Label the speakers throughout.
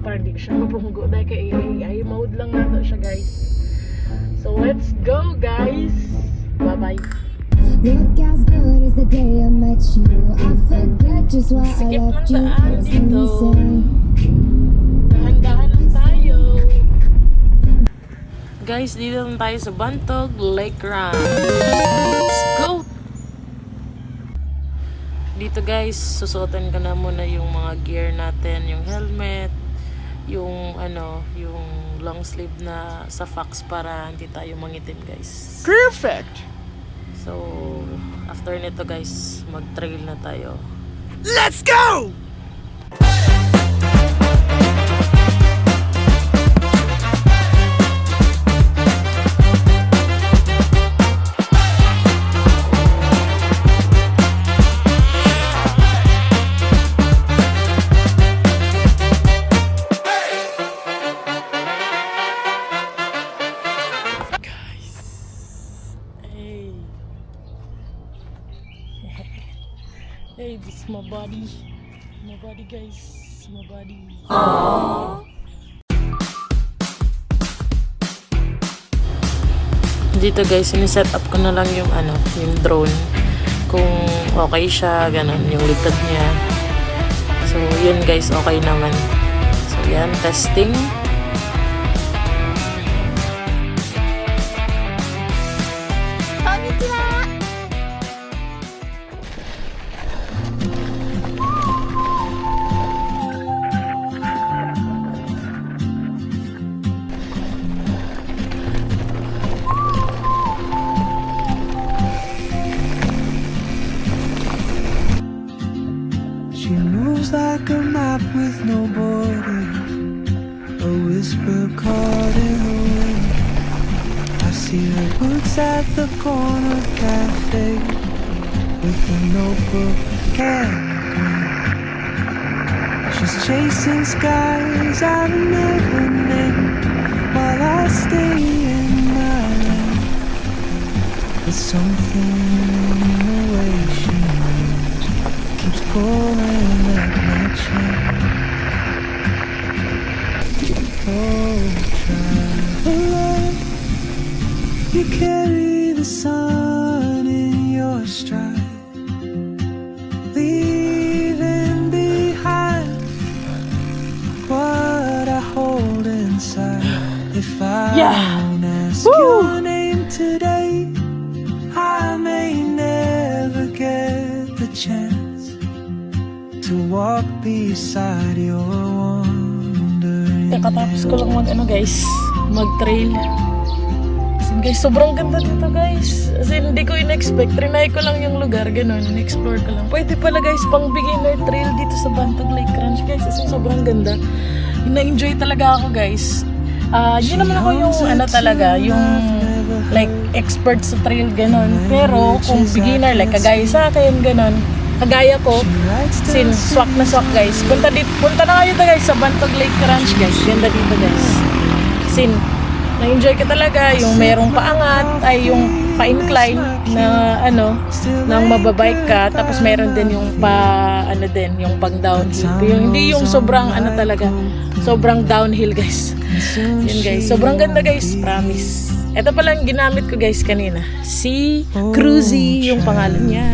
Speaker 1: parang hindi ko siya mabunggo dahil kay AI mode lang nato siya guys. So let's go guys. Bye bye.
Speaker 2: Look as good as the day I met you. I forget just why I
Speaker 1: Skip ng
Speaker 2: left you.
Speaker 1: daan
Speaker 2: It's
Speaker 1: dito.
Speaker 2: insane.
Speaker 1: Dahan-dahan lang tayo. Guys, dito lang tayo sa Bantog Lake Ranch. Let's go! Dito guys, susuotin ka na muna yung mga gear natin, yung helmet, yung yung long sleeve na sa Fox para hindi tayo mangitim guys.
Speaker 3: Perfect!
Speaker 1: So, after nito guys, mag-trail na tayo.
Speaker 3: Let's go!
Speaker 1: Hey, this is my body. My body guys. My body. Dito guys, ini-set up ko na lang yung yung drone. Kung okay siya, ganun, yung likod niya. So, yun guys, okay naman. So, yan, testing.
Speaker 4: She moves like a map with no borders, a whisper caught in the wind. I see her boots at the corner cafe with a notebook and a grin. She's chasing skies I've never named while I stay in my lane. There's something in the way she moves, keeps pulling at my chain. Oh, traveler, you carry the sun in your stride, leaving behind what I hold inside. If I don't ask your name today, I may never get the chance to walk beside your wandering
Speaker 1: Kakatapos ko lang guys, mag-trail. As in, guys, sobrang ganda dito guys. As in, hindi ko in-expect. Trinay ko lang yung lugar, ganun. In-explore ko lang. Pwede pala guys, pang beginner trail dito sa Bantog Lake Ranch guys. As in, sobrang ganda. Na-enjoy talaga ako guys. Yun naman ako yung talaga, yung like expert sa trail ganun. Pero kung beginner, like kagaya sa akin, ganun. Kagaya ko, sin swak na swak guys. Punta na kayo guys sa Bantog Lake Ranch guys. Ganda dito guys. Sin na-enjoy ka talaga yung merong paangat ay yung pa-incline na nang mababike ka, tapos meron din yung yung pang downhill. Yung hindi yung sobrang talaga, sobrang downhill guys. Yun guys, sobrang ganda guys, promise. Ito pa lang ginamit ko guys kanina. Si Cruzy yung pangalan niya.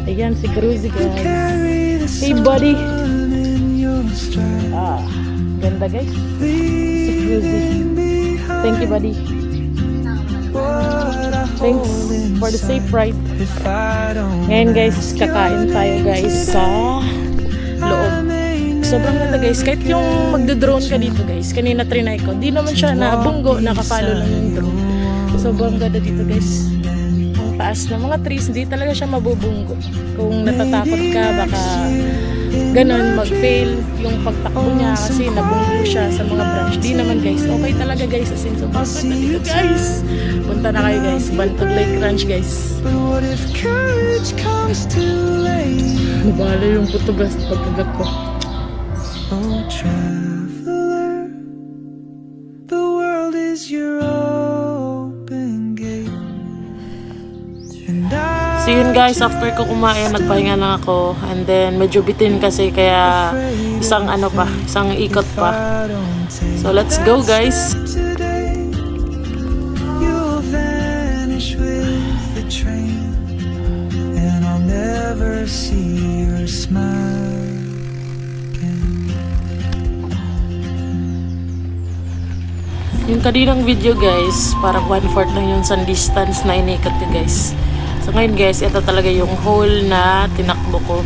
Speaker 1: Ayan si Cruzy guys. Hey buddy. Ganda guys. Si Cruzy. Thank you buddy. Thanks for the safe ride. Ngayon guys, kakain tayo guys sa loob. Sobrang ganda guys. Kahit yung magdo-drone ka dito guys, kanina trinay ko, di naman siya nabunggo, nakapalo lang yung drone. Sobrang ganda dito guys. Ang taas ng mga trees, hindi talaga siya mabubunggo. Kung natatakot ka, baka ganon mag-fail yung pagtakbo niya kasi nabunggo siya sa mga branch. Di naman guys, okay talaga guys. As in, sobrang ganda dito guys. Punta na kayo guys, Bantog Lake Ranch guys. Nabala yung putugas pagkagat ko.
Speaker 4: Oh, traveler, the world is your open gate. And
Speaker 1: So yun guys, after ko kumain, nagpahinga lang ako. And then medyo bitin kasi kaya Isang ano pa, isang ikot pa.
Speaker 4: I don't take
Speaker 1: So let's go guys.
Speaker 4: today. You'll vanish with the train, and I'll never see your smile again.
Speaker 1: Yung kaninang video guys, parang 1/4 lang yung sun distance na inikot ko guys. So ngayon guys, ito talaga yung hole na tinakbo ko.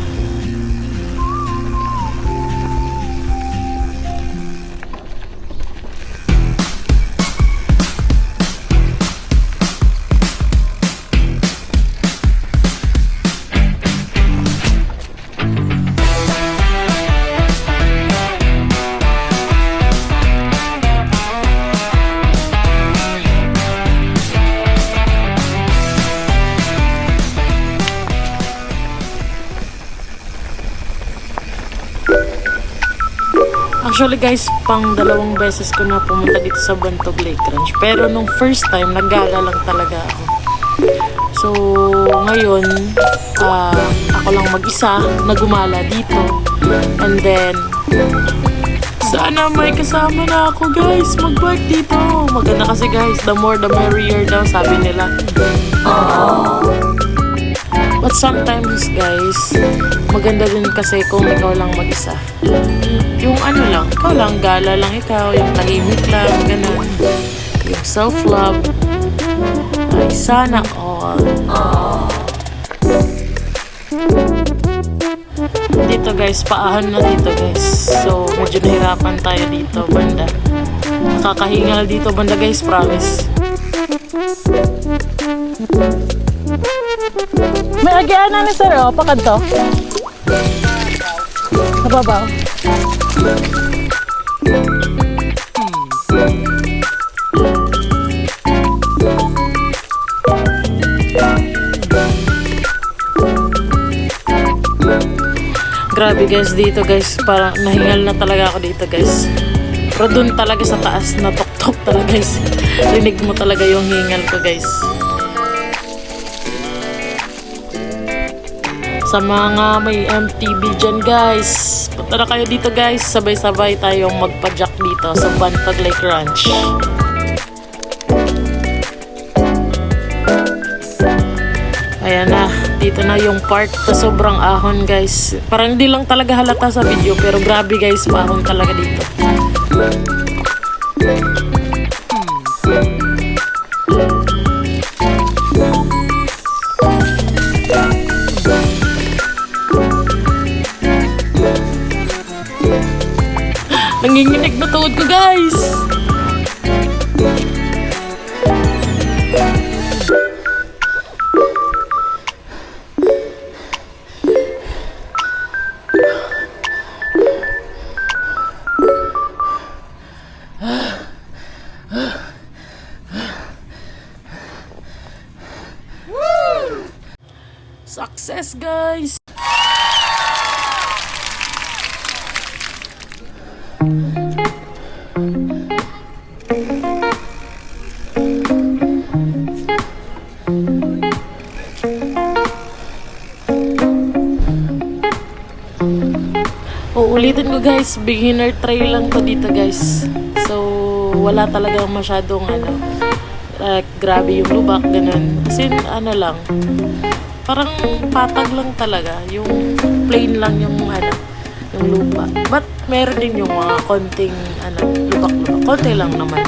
Speaker 1: Actually guys, pang 2 beses ko na pumunta dito sa Bantog Lake Ranch. Pero nung first time, naggala lang talaga ako. So, ngayon, ako lang mag-isa, nagumala dito. And then, sana may kasama na ako guys, mag-bike dito. Maganda kasi guys, the more the merrier daw, sabi nila. But sometimes guys, maganda din kasi kung ikaw lang mag-isa. Yung ano lang, ikaw lang, gala lang ikaw, yung tahimik lang, ganun. Yung self-love, ay sana all. Dito guys, paahan na dito guys. So, medyo nahirapan tayo dito, banda. Nakakahingal dito, banda guys, promise. May agian na ni sir, oh, pakad to. Nababaw. Grabe guys, dito guys, parang nahingal na talaga ako dito guys. Pero dun talaga sa taas, natok-tok talaga guys. Rinig mo talaga yung hingal ko guys. Sa mga may MTB dyan guys, punta na kayo dito guys, sabay-sabay tayong magpa-jack dito sa Bantog Lake Ranch. Ayan na, dito na yung part na sobrang ahon guys. Parang hindi lang talaga halata sa video, pero grabe guys, ahon talaga dito. Nanginginig na tuhod ko guys. Success guys. Uulitin ko guys, beginner trail lang to dito guys. So, wala talaga masyadong grabe yung lubak, ganun. Kasi ano lang, parang patag lang talaga. Yung plain lang yung yung lupa. But meron din yung mga konting lubak-lubak. Konti lang naman.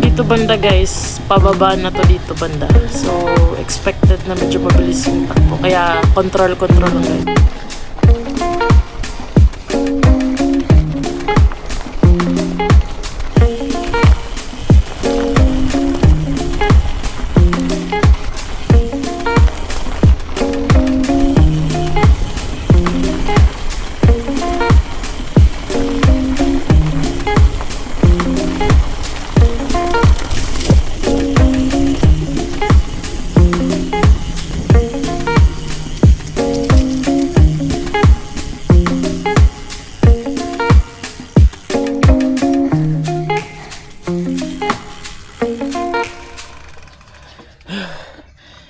Speaker 1: Dito banda guys, pababa na to dito banda. So, expected na medyo mabilis yung takbo. Kaya control lang guys.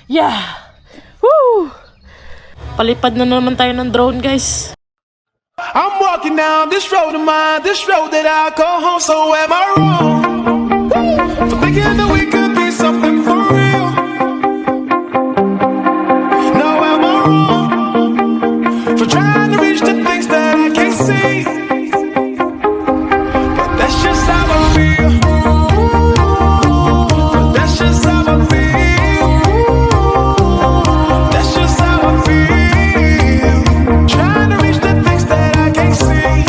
Speaker 1: Yeah! Woo! Palipad na naman tayo ng drone, guys.
Speaker 4: I'm walking down this road of mine, this road that I call home. So am I wrong for thinking that we could be something for real? No, am I wrong for trying to reach the things that I can't see? But that's just how I feel. But that's just how I feel. That's just how I feel. Trying to reach the things that I can't see.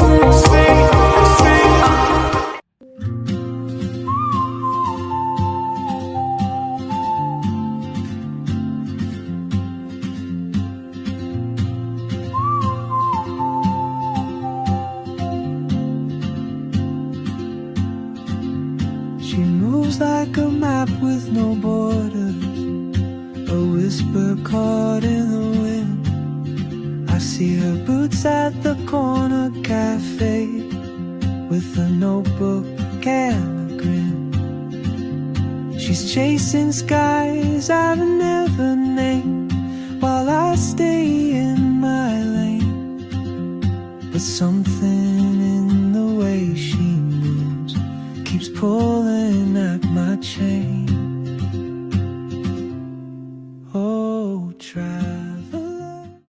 Speaker 4: She moves like a map with no borders, a whisper caught in the wind. I see her boots at the corner cafe with a notebook and a grin. She's chasing skies I've never named while I stay in my lane. But something in the way she moves keeps pulling at my chain.